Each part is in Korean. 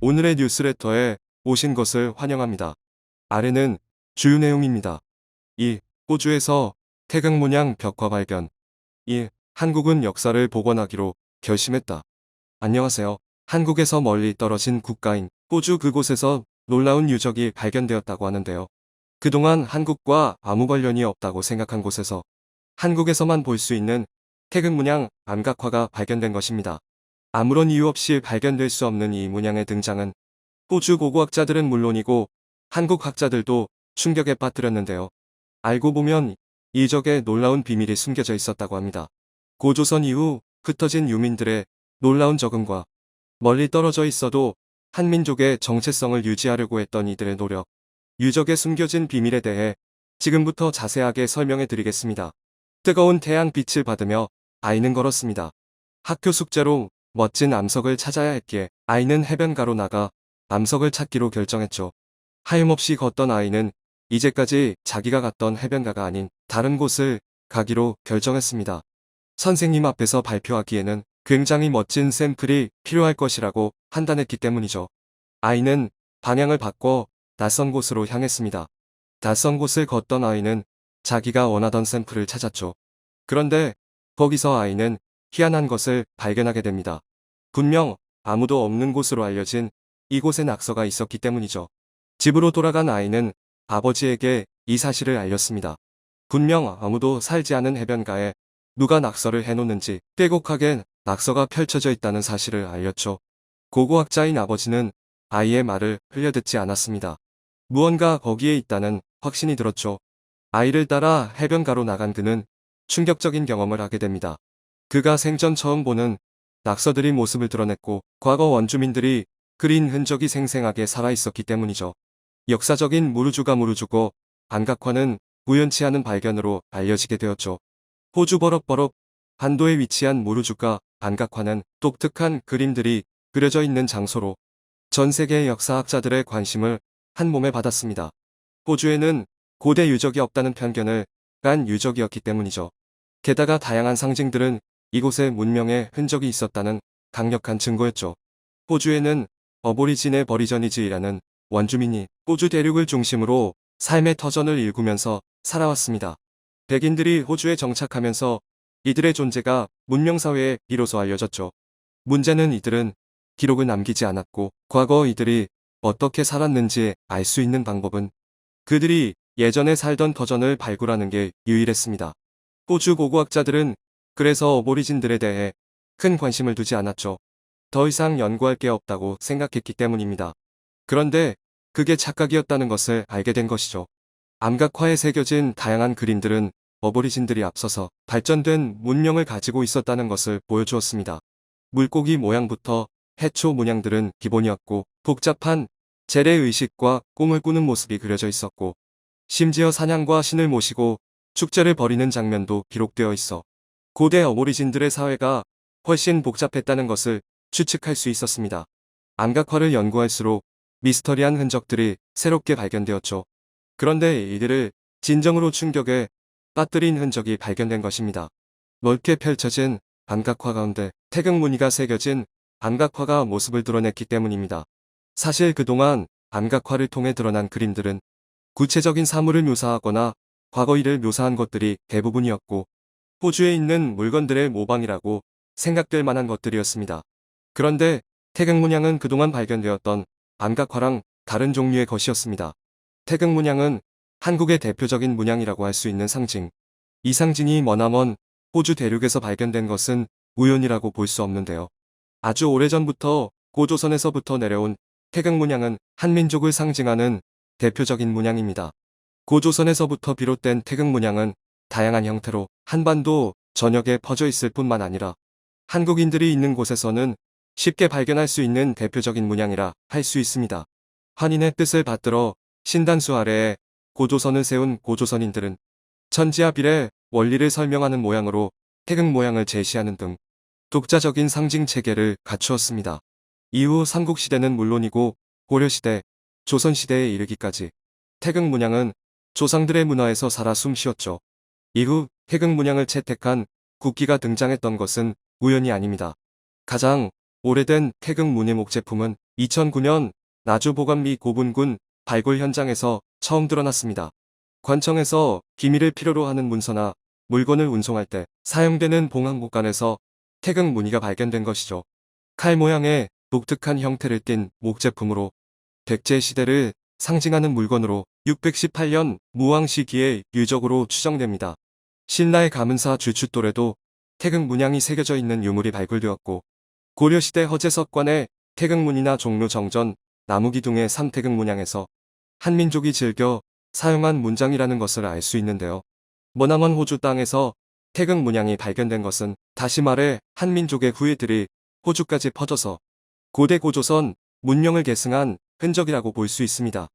오늘의 뉴스레터에 오신 것을 환영합니다. 아래는 주요 내용입니다. 1. 호주에서 태극문양 벽화 발견. 1. 한국은 역사를 복원하기로 결심했다. 안녕하세요. 한국에서 멀리 떨어진 국가인 호주 그곳에서 놀라운 유적이 발견되었다고 하는데요. 그동안 한국과 아무 관련이 없다고 생각한 곳에서 한국에서만 볼 수 있는 태극문양 암각화가 발견된 것입니다. 아무런 이유 없이 발견될 수 없는 이 문양의 등장은 호주 고고학자들은 물론이고 한국 학자들도 충격에 빠뜨렸는데요. 알고 보면 이 적에 놀라운 비밀이 숨겨져 있었다고 합니다. 고조선 이후 흩어진 유민들의 놀라운 적응과 멀리 떨어져 있어도 한민족의 정체성을 유지하려고 했던 이들의 노력, 유적에 숨겨진 비밀에 대해 지금부터 자세하게 설명해 드리겠습니다. 뜨거운 태양 빛을 받으며 아이는 걸었습니다. 학교 숙제로 멋진 암석을 찾아야 했기에 아이는 해변가로 나가 암석을 찾기로 결정했죠. 하염없이 걷던 아이는 이제까지 자기가 갔던 해변가가 아닌 다른 곳을 가기로 결정했습니다. 선생님 앞에서 발표하기에는 굉장히 멋진 샘플이 필요할 것이라고 판단했기 때문이죠. 아이는 방향을 바꿔 낯선 곳으로 향했습니다. 낯선 곳을 걷던 아이는 자기가 원하던 샘플을 찾았죠. 그런데 거기서 아이는 희한한 것을 발견하게 됩니다. 분명 아무도 없는 곳으로 알려진 이곳에 낙서가 있었기 때문이죠. 집으로 돌아간 아이는 아버지에게 이 사실을 알렸습니다. 분명 아무도 살지 않은 해변가에 누가 낙서를 해놓는지 빼곡하게 낙서가 펼쳐져 있다는 사실을 알렸죠. 고고학자인 아버지는 아이의 말을 흘려듣지 않았습니다. 무언가 거기에 있다는 확신이 들었죠. 아이를 따라 해변가로 나간 그는 충격적인 경험을 하게 됩니다. 그가 생전 처음 보는 낙서들이 모습을 드러냈고 과거 원주민들이 그린 흔적이 생생하게 살아있었기 때문이죠. 역사적인 무르주가 무르주고 암각화는 우연치 않은 발견으로 알려지게 되었죠. 호주 버럭버럭 반도에 위치한 무르주가 암각화는 독특한 그림들이 그려져 있는 장소로 전 세계 역사학자들의 관심을 한 몸에 받았습니다. 호주에는 고대 유적이 없다는 편견을 깐 유적이었기 때문이죠. 게다가 다양한 상징들은 이곳에 문명의 흔적이 있었다는 강력한 증거였죠. 호주에는 어보리지네 버리저니즈이라는 원주민이 호주 대륙을 중심으로 삶의 터전을 일구면서 살아왔습니다. 백인들이 호주에 정착하면서 이들의 존재가 문명사회에 비로소 알려졌죠. 문제는 이들은 기록을 남기지 않았고 과거 이들이 어떻게 살았는지 알 수 있는 방법은 그들이 예전에 살던 터전을 발굴하는 게 유일했습니다. 호주 고고학자들은 그래서 어보리진들에 대해 큰 관심을 두지 않았죠. 더 이상 연구할 게 없다고 생각했기 때문입니다. 그런데 그게 착각이었다는 것을 알게 된 것이죠. 암각화에 새겨진 다양한 그림들은 어보리진들이 앞서서 발전된 문명을 가지고 있었다는 것을 보여주었습니다. 물고기 모양부터 해초 문양들은 기본이었고 복잡한 재래의식과 꿈을 꾸는 모습이 그려져 있었고 심지어 사냥과 신을 모시고 축제를 벌이는 장면도 기록되어 있어 고대 어보리진들의 사회가 훨씬 복잡했다는 것을 추측할 수 있었습니다. 암각화를 연구할수록 미스터리한 흔적들이 새롭게 발견되었죠. 그런데 이들을 진정으로 충격에 빠뜨린 흔적이 발견된 것입니다. 넓게 펼쳐진 암각화 가운데 태극무늬가 새겨진 암각화가 모습을 드러냈기 때문입니다. 사실 그동안 암각화를 통해 드러난 그림들은 구체적인 사물을 묘사하거나 과거 일을 묘사한 것들이 대부분이었고 호주에 있는 물건들의 모방이라고 생각될 만한 것들이었습니다. 그런데 태극문양은 그동안 발견되었던 암각화랑 다른 종류의 것이었습니다. 태극문양은 한국의 대표적인 문양이라고 할 수 있는 상징. 이 상징이 머나먼 호주 대륙에서 발견된 것은 우연이라고 볼 수 없는데요. 아주 오래전부터 고조선에서부터 내려온 태극문양은 한민족을 상징하는 대표적인 문양입니다. 고조선에서부터 비롯된 태극문양은 다양한 형태로 한반도 전역에 퍼져 있을 뿐만 아니라 한국인들이 있는 곳에서는 쉽게 발견할 수 있는 대표적인 문양이라 할 수 있습니다. 환인의 뜻을 받들어 신단수 아래에 고조선을 세운 고조선인들은 천지와 빌의 원리를 설명하는 모양으로 태극 모양을 제시하는 등 독자적인 상징 체계를 갖추었습니다. 이후 삼국시대는 물론이고 고려시대, 조선시대에 이르기까지 태극 문양은 조상들의 문화에서 살아 숨쉬었죠. 이후 태극 문양을 채택한 국기가 등장했던 것은 우연이 아닙니다. 가장 오래된 태극 문예목 제품은 2009년 나주 보감리 고분군 발굴 현장에서 처음 드러났습니다. 관청에서 기밀을 필요로 하는 문서나 물건을 운송할 때 사용되는 봉황복간에서 태극 무늬가 발견된 것이죠. 칼 모양의 독특한 형태를 띤 목제품으로 백제 시대를 상징하는 물건으로 618년 무왕 시기에 유적으로 추정됩니다. 신라의 가문사 주춧돌에도 태극 문양이 새겨져 있는 유물이 발굴되었고 고려시대 허제석관의 태극문이나 종로 정전, 나무기둥의 삼태극 문양에서 한민족이 즐겨 사용한 문장이라는 것을 알 수 있는데요. 머나먼 호주 땅에서 태극 문양이 발견된 것은 다시 말해 한민족의 후예들이 호주까지 퍼져서 고대 고조선 문명을 계승한 흔적이라고 볼 수 있습니다.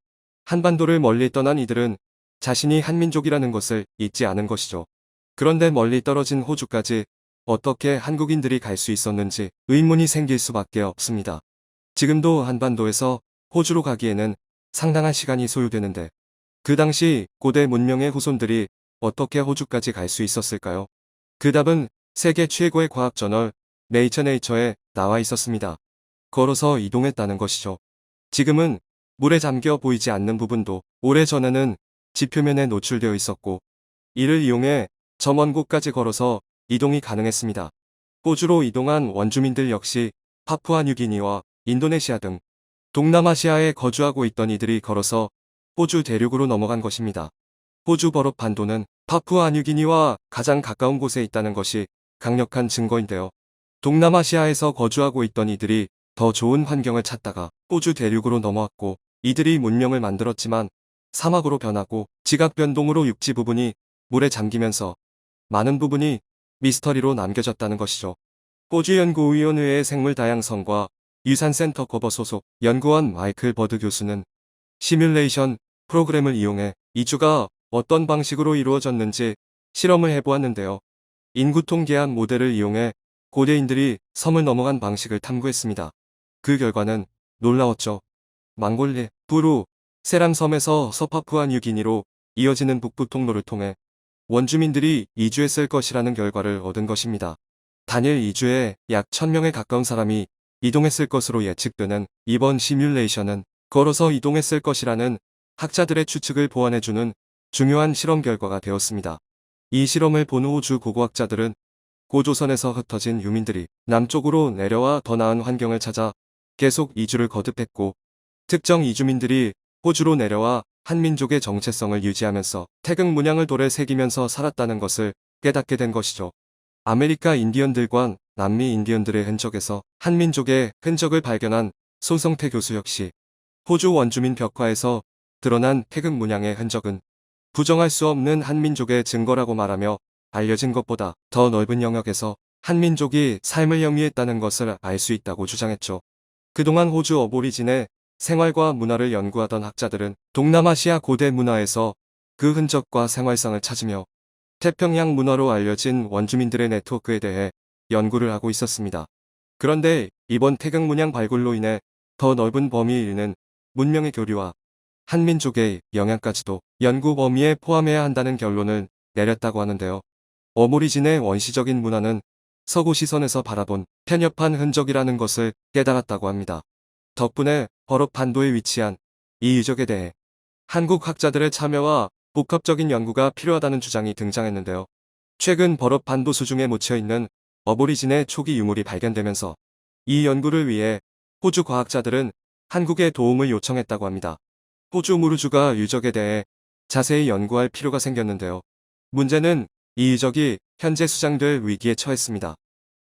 한반도를 멀리 떠난 이들은 자신이 한민족이라는 것을 잊지 않은 것이죠. 그런데 멀리 떨어진 호주까지 어떻게 한국인들이 갈 수 있었는지 의문이 생길 수밖에 없습니다. 지금도 한반도에서 호주로 가기에는 상당한 시간이 소요되는데 그 당시 고대 문명의 후손들이 어떻게 호주까지 갈 수 있었을까요? 그 답은 세계 최고의 과학 저널 네이처에 나와 있었습니다. 걸어서 이동했다는 것이죠. 지금은 물에 잠겨 보이지 않는 부분도 오래전에는 지표면에 노출되어 있었고 이를 이용해 저 먼 곳까지 걸어서 이동이 가능했습니다. 호주로 이동한 원주민들 역시 파푸아뉴기니와 인도네시아 등 동남아시아에 거주하고 있던 이들이 걸어서 호주 대륙으로 넘어간 것입니다. 호주 버럽 반도는 파푸아뉴기니와 가장 가까운 곳에 있다는 것이 강력한 증거인데요. 동남아시아에서 거주하고 있던 이들이 더 좋은 환경을 찾다가 호주 대륙으로 넘어왔고 이들이 문명을 만들었지만 사막으로 변하고 지각 변동으로 육지 부분이 물에 잠기면서 많은 부분이 미스터리로 남겨졌다는 것이죠. 호주연구위원회의 생물 다양성과 유산센터 커버 소속 연구원 마이클 버드 교수는 시뮬레이션 프로그램을 이용해 이주가 어떤 방식으로 이루어졌는지 실험을 해보았는데요. 인구 통계학 모델을 이용해 고대인들이 섬을 넘어간 방식을 탐구했습니다. 그 결과는 놀라웠죠. 망골리, 부루, 세람 섬에서 서파푸아뉴기니로 이어지는 북부 통로를 통해 원주민들이 이주했을 것이라는 결과를 얻은 것입니다. 단일 이주에 약 1000명에 가까운 사람이 이동했을 것으로 예측되는 이번 시뮬레이션은 걸어서 이동했을 것이라는 학자들의 추측을 보완해주는 중요한 실험 결과가 되었습니다. 이 실험을 본 호주 고고학자들은 고조선에서 흩어진 유민들이 남쪽으로 내려와 더 나은 환경을 찾아 계속 이주를 거듭했고 특정 이주민들이 호주로 내려와 한민족의 정체성을 유지하면서 태극 문양을 돌에 새기면서 살았다는 것을 깨닫게 된 것이죠. 아메리카 인디언들과 남미 인디언들의 흔적에서 한민족의 흔적을 발견한 손성태 교수 역시 호주 원주민 벽화에서 드러난 태극 문양의 흔적은 부정할 수 없는 한민족의 증거라고 말하며 알려진 것보다 더 넓은 영역에서 한민족이 삶을 영위했다는 것을 알 수 있다고 주장했죠. 그동안 호주 어보리진의 생활과 문화를 연구하던 학자들은 동남아시아 고대 문화에서 그 흔적과 생활상을 찾으며 태평양 문화로 알려진 원주민들의 네트워크에 대해 연구를 하고 있었습니다. 그런데 이번 태극 문양 발굴로 인해 더 넓은 범위에 이르는 문명의 교류와 한민족의 영향까지도 연구 범위에 포함해야 한다는 결론을 내렸다고 하는데요. 어보리진의 원시적인 문화는 서구 시선에서 바라본 편협한 흔적이라는 것을 깨달았다고 합니다. 덕분에 버럽 반도에 위치한 이 유적에 대해 한국 학자들의 참여와 복합적인 연구가 필요하다는 주장이 등장했는데요. 최근 버럽 반도 수중에 묻혀있는 어보리진의 초기 유물이 발견되면서 이 연구를 위해 호주 과학자들은 한국에 도움을 요청했다고 합니다. 호주 무르주가 유적에 대해 자세히 연구할 필요가 생겼는데요. 문제는 이 유적이 현재 수장될 위기에 처했습니다.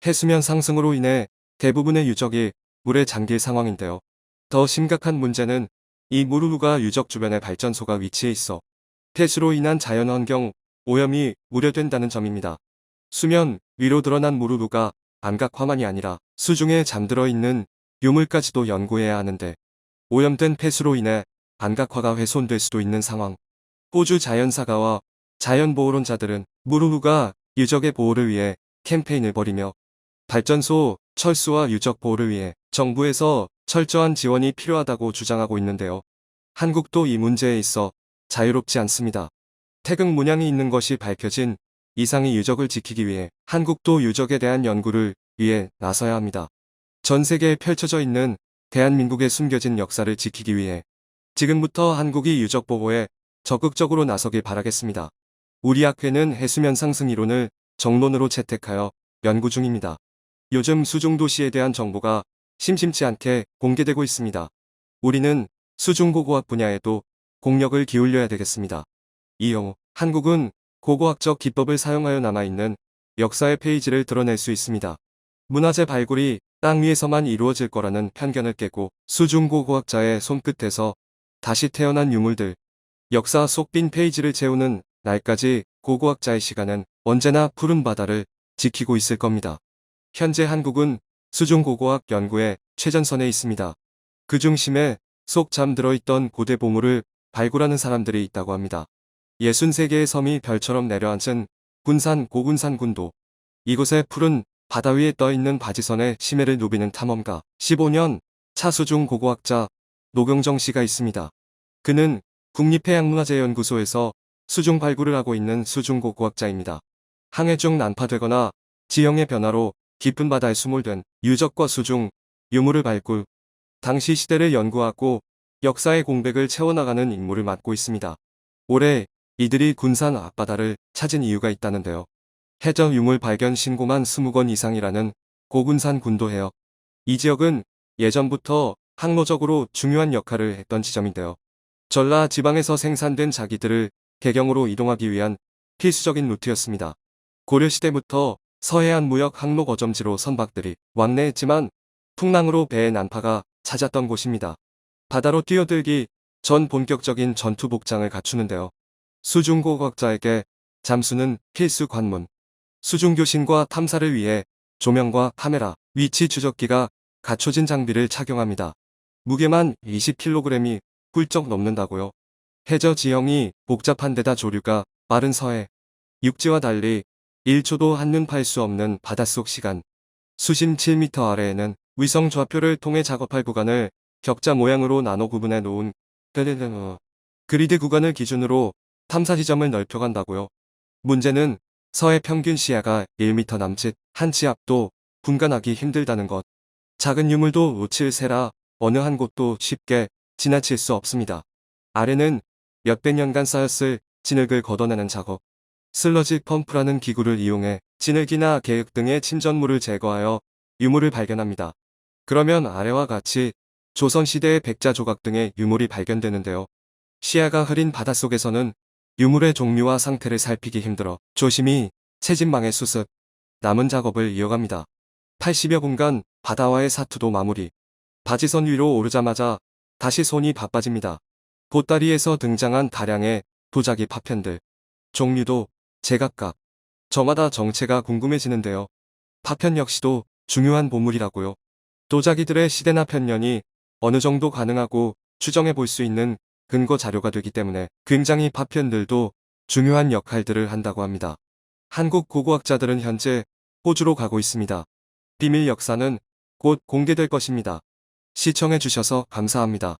해수면 상승으로 인해 대부분의 유적이 물에 잠길 상황인데요. 더 심각한 문제는 이 무르루가 유적 주변에 발전소가 위치해 있어 폐수로 인한 자연환경 오염이 우려된다는 점입니다. 수면 위로 드러난 무르루가 암각화만이 아니라 수중에 잠들어 있는 유물까지도 연구해야 하는데 오염된 폐수로 인해 암각화가 훼손될 수도 있는 상황. 호주 자연사가와 자연보호론자들은 무르루가 유적의 보호를 위해 캠페인을 벌이며 발전소, 철수와 유적 보호를 위해 정부에서 철저한 지원이 필요하다고 주장하고 있는데요. 한국도 이 문제에 있어 자유롭지 않습니다. 태극 문양이 있는 것이 밝혀진 이상의 유적을 지키기 위해 한국도 유적에 대한 연구를 위해 나서야 합니다. 전 세계에 펼쳐져 있는 대한민국의 숨겨진 역사를 지키기 위해 지금부터 한국이 유적 보호에 적극적으로 나서길 바라겠습니다. 우리 학회는 해수면 상승 이론을 정론으로 채택하여 연구 중입니다. 요즘 수중도시에 대한 정보가 심심치 않게 공개되고 있습니다. 우리는 수중고고학 분야에도 공력을 기울여야 되겠습니다. 이후 한국은 고고학적 기법을 사용하여 남아있는 역사의 페이지를 드러낼 수 있습니다. 문화재 발굴이 땅 위에서만 이루어질 거라는 편견을 깨고 수중고고학자의 손끝에서 다시 태어난 유물들, 역사 속 빈 페이지를 채우는 날까지 고고학자의 시간은 언제나 푸른 바다를 지키고 있을 겁니다. 현재 한국은 수중고고학 연구의 최전선에 있습니다. 그 중심에 속 잠들어 있던 고대 보물을 발굴하는 사람들이 있다고 합니다. 63개의 섬이 별처럼 내려앉은 군산 고군산 군도. 이곳에 푸른 바다 위에 떠있는 바지선의 심해를 누비는 탐험가 15년 차 수중 고고학자 노경정 씨가 있습니다. 그는 국립해양문화재연구소에서 수중 발굴을 하고 있는 수중고고학자입니다. 항해 중 난파되거나 지형의 변화로 깊은 바다에 수몰된 유적과 수중, 유물을 발굴, 당시 시대를 연구하고 역사의 공백을 채워나가는 임무를 맡고 있습니다. 올해 이들이 군산 앞바다를 찾은 이유가 있다는데요. 해저 유물 발견 신고만 20건 이상이라는 고군산 군도해역. 이 지역은 예전부터 항로적으로 중요한 역할을 했던 지점인데요. 전라 지방에서 생산된 자기들을 개경으로 이동하기 위한 필수적인 루트였습니다. 고려시대부터 서해안 무역 항로 거점지로 선박들이 왕래했지만 풍랑으로 배의 난파가 잦았던 곳입니다. 바다로 뛰어들기 전 본격적인 전투 복장을 갖추는데요. 수중고고학자에게 잠수는 필수 관문. 수중교신과 탐사를 위해 조명과 카메라, 위치 추적기가 갖춰진 장비를 착용합니다. 무게만 20kg이 훌쩍 넘는다고요. 해저 지형이 복잡한 데다 조류가 빠른 서해, 육지와 달리 1초도 한눈 팔 수 없는 바닷속 시간. 수심 7m 아래에는 위성 좌표를 통해 작업할 구간을 격자 모양으로 나눠 구분해 놓은 그리드 구간을 기준으로 탐사 지점을 넓혀간다고요. 문제는 서해 평균 시야가 1m 남짓, 한치 앞도 분간하기 힘들다는 것. 작은 유물도 놓칠 새라 어느 한 곳도 쉽게 지나칠 수 없습니다. 아래는 몇백 년간 쌓였을 진흙을 걷어내는 작업. 슬러지 펌프라는 기구를 이용해 진흙이나 개흙 등의 침전물을 제거하여 유물을 발견합니다. 그러면 아래와 같이 조선시대의 백자 조각 등의 유물이 발견되는데요. 시야가 흐린 바닷속에서는 유물의 종류와 상태를 살피기 힘들어 조심히 채집망의 수습, 남은 작업을 이어갑니다. 80여 분간 바다와의 사투도 마무리. 바지선 위로 오르자마자 다시 손이 바빠집니다. 보따리에서 등장한 다량의 도자기 파편들. 종류도 제각각. 저마다 정체가 궁금해지는데요. 파편 역시도 중요한 보물이라고요. 도자기들의 시대나 편년이 어느 정도 가능하고 추정해 볼 수 있는 근거 자료가 되기 때문에 굉장히 파편들도 중요한 역할들을 한다고 합니다. 한국 고고학자들은 현재 호주로 가고 있습니다. 비밀 역사는 곧 공개될 것입니다. 시청해 주셔서 감사합니다.